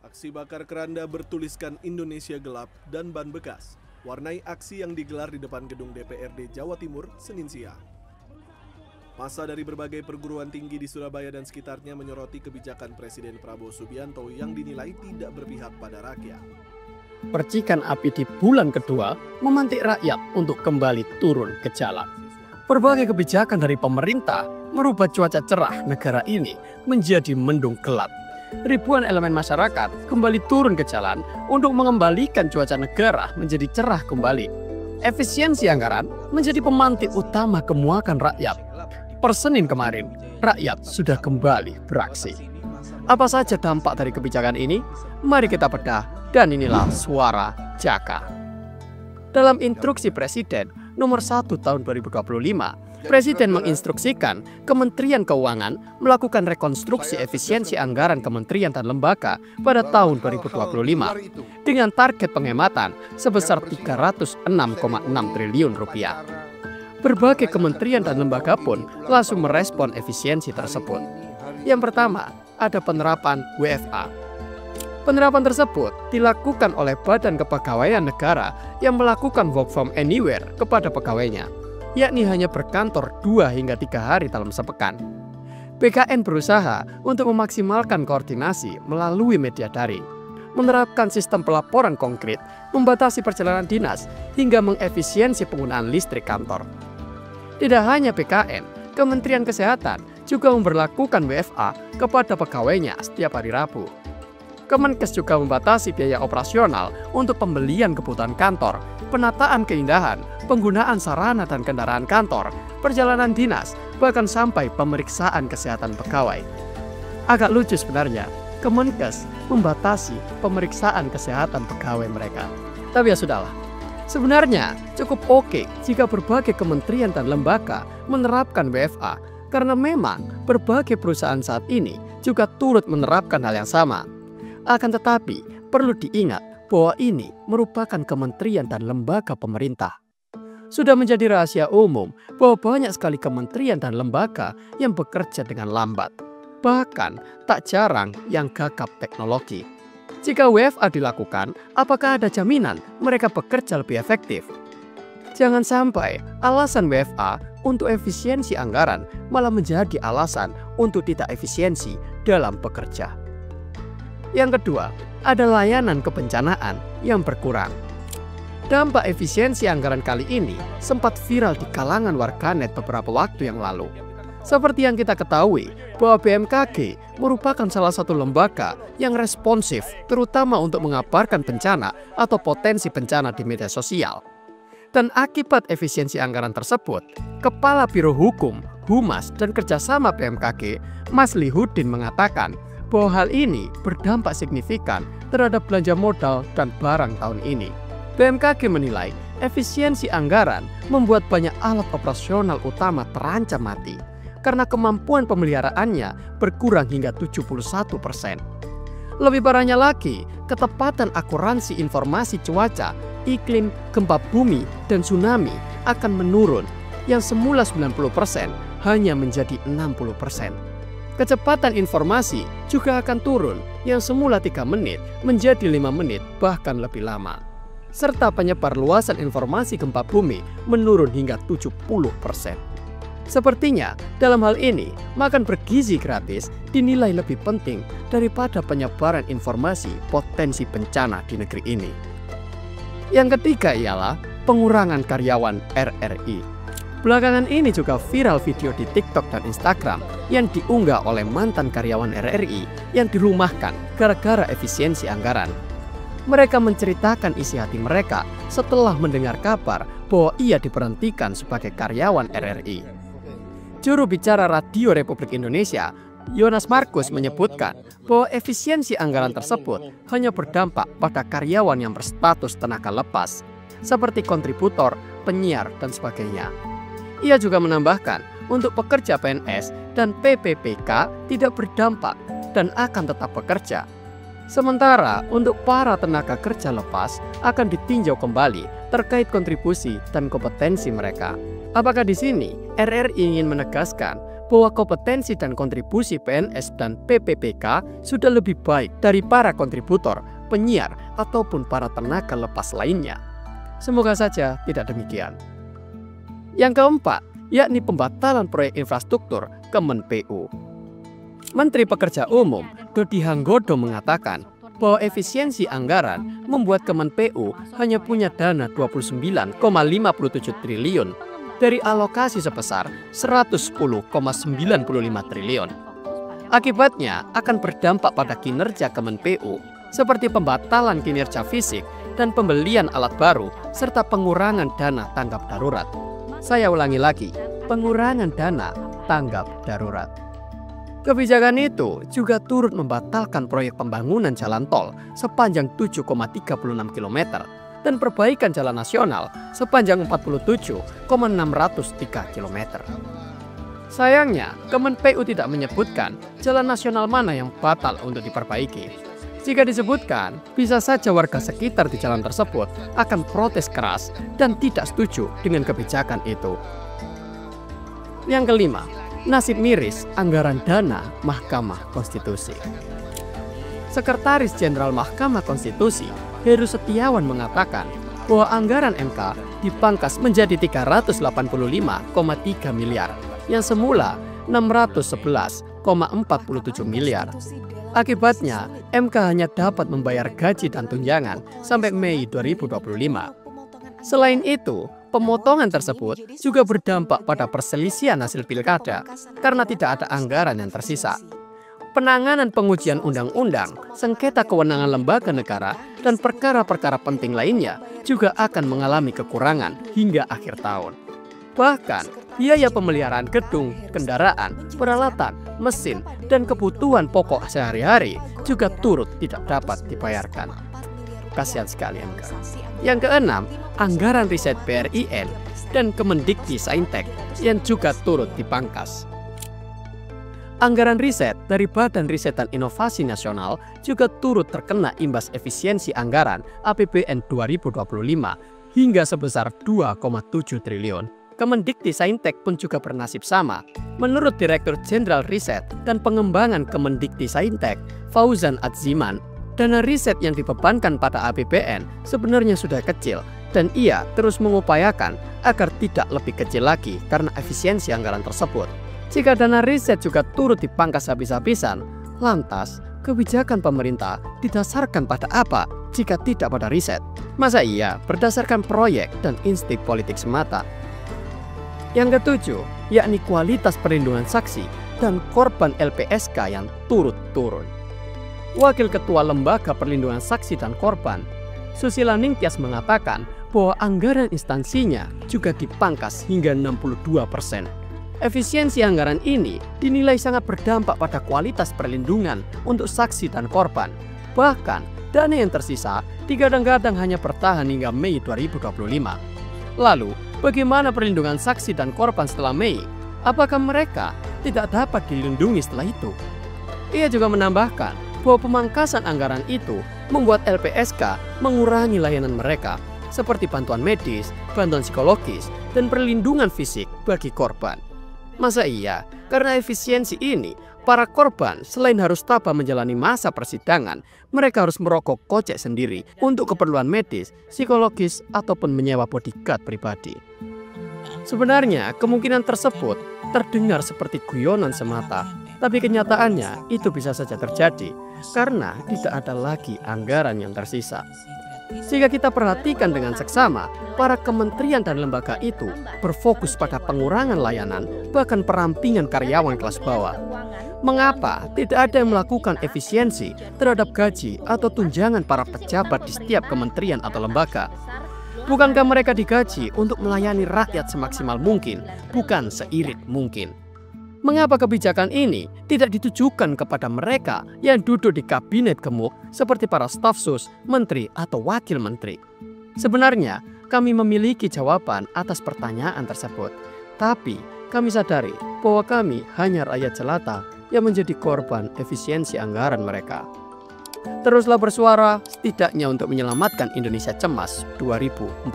Aksi bakar keranda bertuliskan Indonesia Gelap dan ban bekas warnai aksi yang digelar di depan gedung DPRD Jawa Timur Senin siang. Massa dari berbagai perguruan tinggi di Surabaya dan sekitarnya menyoroti kebijakan Presiden Prabowo Subianto yang dinilai tidak berpihak pada rakyat. Percikan api di bulan kedua memantik rakyat untuk kembali turun ke jalan. Berbagai kebijakan dari pemerintah merubah cuaca cerah negara ini menjadi mendung gelap. Ribuan elemen masyarakat kembali turun ke jalan untuk mengembalikan cuaca negara menjadi cerah kembali. Efisiensi anggaran menjadi pemantik utama kemuakan rakyat. Per Senin kemarin, rakyat sudah kembali beraksi. Apa saja dampak dari kebijakan ini? Mari kita bedah, dan inilah suara Jaka. Dalam instruksi Presiden nomor 1 tahun 2025, Presiden menginstruksikan Kementerian Keuangan melakukan rekonstruksi efisiensi anggaran kementerian dan lembaga pada tahun 2025 dengan target penghematan sebesar 306,6 triliun rupiah. Berbagai kementerian dan lembaga pun langsung merespon efisiensi tersebut. Yang pertama, ada penerapan WFA. Penerapan tersebut dilakukan oleh Badan Kepegawaian Negara yang melakukan work from anywhere kepada pegawainya, yakni hanya berkantor 2 hingga 3 hari dalam sepekan. BKN berusaha untuk memaksimalkan koordinasi melalui media daring, menerapkan sistem pelaporan konkret, membatasi perjalanan dinas, hingga mengefisiensi penggunaan listrik kantor. Tidak hanya BKN, Kementerian Kesehatan juga memberlakukan WFA kepada pegawainya setiap hari Rabu. Kemenkes juga membatasi biaya operasional untuk pembelian kebutuhan kantor, penataan keindahan, penggunaan sarana dan kendaraan kantor, perjalanan dinas, bahkan sampai pemeriksaan kesehatan pegawai. Agak lucu sebenarnya, Kemenkes membatasi pemeriksaan kesehatan pegawai mereka. Tapi ya sudahlah. Sebenarnya cukup oke jika berbagai kementerian dan lembaga menerapkan WFA karena memang berbagai perusahaan saat ini juga turut menerapkan hal yang sama. Akan tetapi perlu diingat bahwa ini merupakan kementerian dan lembaga pemerintah. Sudah menjadi rahasia umum bahwa banyak sekali kementerian dan lembaga yang bekerja dengan lambat. Bahkan tak jarang yang gagap teknologi. Jika WFA dilakukan, apakah ada jaminan mereka bekerja lebih efektif? Jangan sampai alasan WFA untuk efisiensi anggaran malah menjadi alasan untuk tidak efisiensi dalam bekerja. Yang kedua, ada layanan kebencanaan yang berkurang. Dampak efisiensi anggaran kali ini sempat viral di kalangan warganet beberapa waktu yang lalu. Seperti yang kita ketahui, bahwa BMKG merupakan salah satu lembaga yang responsif terutama untuk mengabarkan bencana atau potensi bencana di media sosial. Dan akibat efisiensi anggaran tersebut, Kepala Biro Hukum, Humas, dan Kerjasama BMKG, Mas Lihudin mengatakan bahwa hal ini berdampak signifikan terhadap belanja modal dan barang tahun ini. BMKG menilai efisiensi anggaran membuat banyak alat operasional utama terancam mati karena kemampuan pemeliharaannya berkurang hingga 71%. Lebih parahnya lagi, ketepatan akuransi informasi cuaca, iklim, gempa bumi, dan tsunami akan menurun yang semula 90% hanya menjadi 60%. Kecepatan informasi juga akan turun yang semula 3 menit menjadi 5 menit bahkan lebih lama. Serta penyebar luasan informasi gempa bumi menurun hingga 70%. Sepertinya dalam hal ini makan bergizi gratis dinilai lebih penting daripada penyebaran informasi potensi bencana di negeri ini. Yang ketiga ialah pengurangan karyawan RRI. Belakangan ini juga viral video di TikTok dan Instagram yang diunggah oleh mantan karyawan RRI yang dirumahkan gara-gara efisiensi anggaran. Mereka menceritakan isi hati mereka setelah mendengar kabar bahwa ia diberhentikan sebagai karyawan RRI. Juru bicara Radio Republik Indonesia, Yonas Markus menyebutkan bahwa efisiensi anggaran tersebut hanya berdampak pada karyawan yang berstatus tenaga lepas, seperti kontributor, penyiar, dan sebagainya. Ia juga menambahkan untuk pekerja PNS dan PPPK tidak berdampak dan akan tetap bekerja. Sementara untuk para tenaga kerja lepas akan ditinjau kembali terkait kontribusi dan kompetensi mereka. Apakah di sini RRI ingin menegaskan bahwa kompetensi dan kontribusi PNS dan PPPK sudah lebih baik dari para kontributor, penyiar, ataupun para tenaga lepas lainnya. Semoga saja tidak demikian. Yang keempat, yakni pembatalan proyek infrastruktur Kemen-PU. Menteri Pekerja Umum Dodi Hanggodo mengatakan bahwa efisiensi anggaran membuat Kemen-PU hanya punya dana 29,57 triliun dari alokasi sebesar 110,95 triliun. Akibatnya akan berdampak pada kinerja Kemen-PU seperti pembatalan kinerja fisik dan pembelian alat baru serta pengurangan dana tanggap darurat. Saya ulangi lagi, pengurangan dana tanggap darurat. Kebijakan itu juga turut membatalkan proyek pembangunan jalan tol sepanjang 7,36 km dan perbaikan jalan nasional sepanjang 47,603 km. Sayangnya, Kemen-PU tidak menyebutkan jalan nasional mana yang batal untuk diperbaiki. Jika disebutkan, bisa saja warga sekitar di jalan tersebut akan protes keras dan tidak setuju dengan kebijakan itu. Yang kelima, nasib miris anggaran dana Mahkamah Konstitusi. Sekretaris Jenderal Mahkamah Konstitusi Heru Setiawan mengatakan bahwa anggaran MK dipangkas menjadi 385,3 miliar yang semula 611,47 miliar. Akibatnya, MK hanya dapat membayar gaji dan tunjangan sampai Mei 2025. Selain itu, pemotongan tersebut juga berdampak pada perselisihan hasil pilkada karena tidak ada anggaran yang tersisa. Penanganan pengujian undang-undang, sengketa kewenangan lembaga negara, dan perkara-perkara penting lainnya juga akan mengalami kekurangan hingga akhir tahun. Bahkan, biaya pemeliharaan gedung, kendaraan, peralatan, mesin, dan kebutuhan pokok sehari-hari juga turut tidak dapat dibayarkan. Kasihan sekali MK. Yang keenam, anggaran riset BRIN dan Kemendikti-Saintek yang juga turut dipangkas. Anggaran riset dari Badan Riset dan Inovasi Nasional juga turut terkena imbas efisiensi anggaran APBN 2025 hingga sebesar 2,7 triliun. Kemendikti-Saintek pun juga bernasib sama. Menurut Direktur Jenderal Riset dan Pengembangan Kemendikti-Saintek, Fauzan Adziman, dana riset yang dibebankan pada APBN sebenarnya sudah kecil dan ia terus mengupayakan agar tidak lebih kecil lagi karena efisiensi anggaran tersebut. Jika dana riset juga turut dipangkas habis-habisan, lantas kebijakan pemerintah didasarkan pada apa jika tidak pada riset? Masa iya berdasarkan proyek dan insting politik semata? Yang ketujuh, yakni kualitas perlindungan saksi dan korban LPSK yang turut turun. Wakil Ketua Lembaga Perlindungan Saksi dan Korban, Susila Ningtyas mengatakan bahwa anggaran instansinya juga dipangkas hingga 62%. Efisiensi anggaran ini dinilai sangat berdampak pada kualitas perlindungan untuk saksi dan korban. Bahkan, dana yang tersisa kadang-kadang hanya bertahan hingga Mei 2025. Lalu, bagaimana perlindungan saksi dan korban setelah Mei? Apakah mereka tidak dapat dilindungi setelah itu? Ia juga menambahkan bahwa pemangkasan anggaran itu membuat LPSK mengurangi layanan mereka, seperti bantuan medis, bantuan psikologis, dan perlindungan fisik bagi korban. Masa iya? Karena efisiensi ini, para korban selain harus tabah menjalani masa persidangan, mereka harus merokok kocek sendiri untuk keperluan medis, psikologis, ataupun menyewa bodyguard pribadi. Sebenarnya, kemungkinan tersebut terdengar seperti guyonan semata, tapi kenyataannya itu bisa saja terjadi karena tidak ada lagi anggaran yang tersisa. Jika kita perhatikan dengan seksama, para kementerian dan lembaga itu berfokus pada pengurangan layanan, bahkan perampingan karyawan kelas bawah. Mengapa tidak ada yang melakukan efisiensi terhadap gaji atau tunjangan para pejabat di setiap kementerian atau lembaga? Bukankah mereka digaji untuk melayani rakyat semaksimal mungkin, bukan seirit mungkin? Mengapa kebijakan ini tidak ditujukan kepada mereka yang duduk di kabinet gemuk seperti para staf sus, menteri, atau wakil menteri? Sebenarnya, kami memiliki jawaban atas pertanyaan tersebut. Tapi, kami sadari bahwa kami hanya rakyat jelata yang menjadi korban efisiensi anggaran mereka. Teruslah bersuara setidaknya untuk menyelamatkan Indonesia Cemas 2045.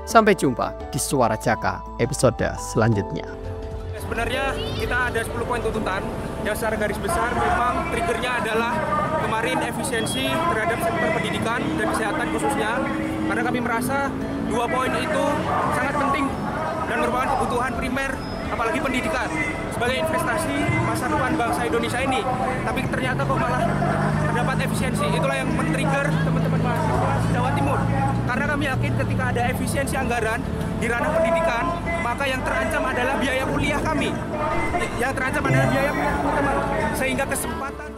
Sampai jumpa di Suara Jaka episode selanjutnya. sebenarnya kita ada 10 poin tuntutan yang secara garis besar memang triggernya adalah kemarin efisiensi terhadap sektor pendidikan dan kesehatan khususnya, karena kami merasa 2 poin itu sangat penting dan merupakan kebutuhan primer, apalagi pendidikan sebagai investasi masa depan bangsa Indonesia ini. Tapi ternyata kok malah terdapat efisiensi. Itulah yang men-trigger teman-teman mahasiswa Jawa Timur. Karena kami yakin ketika ada efisiensi anggaran di ranah pendidikan, maka yang terancam adalah biaya kuliah kami. Yang terancam adalah biaya kuliah teman-teman. Sehingga kesempatan